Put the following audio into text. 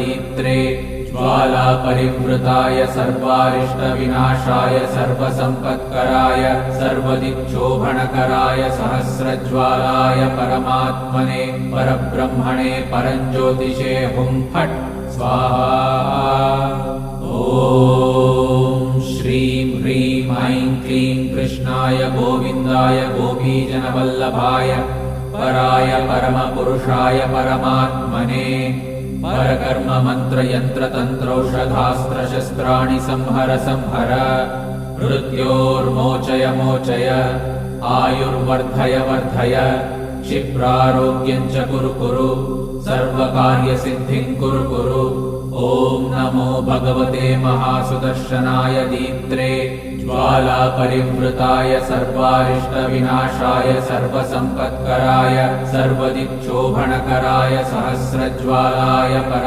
दीप्त्रे ज्वाला परिवृताय सर्वारिष्टविनाशाय सर्वसम्पत्कराय सर्वदिक्शोभनकराय सहस्रज्वालाय परमात्मने परब्रह्मणे परञ्ज्योतिषे हुं फट् स्वाहा। ॐ श्रीं ह्रीं ऐं क्लीं कृष्णाय गोविन्दाय गोपीजनवल्लभाय पराय परमपुरुषाय परमात्मने परकर्म मंत्र यंत्र तंत्रौषधास्त्र शस्त्राणि संहर संहर मृत्योर्मोचय मोचय आयुर्वर्धय वर्धय क्षिप्रारोग्यं च कुरु कुरु सर्वकार्यसिद्धिं कुरु कुरु। ॐ नमो भगवते महासुदर्शनाय दीप्त्रे ज्वाला परिवृताय सर्वारिष्टविनाशाय सर्वसम्पत्कराय सर्वदिक्शोभनकराय सहस्रज्वालाय परम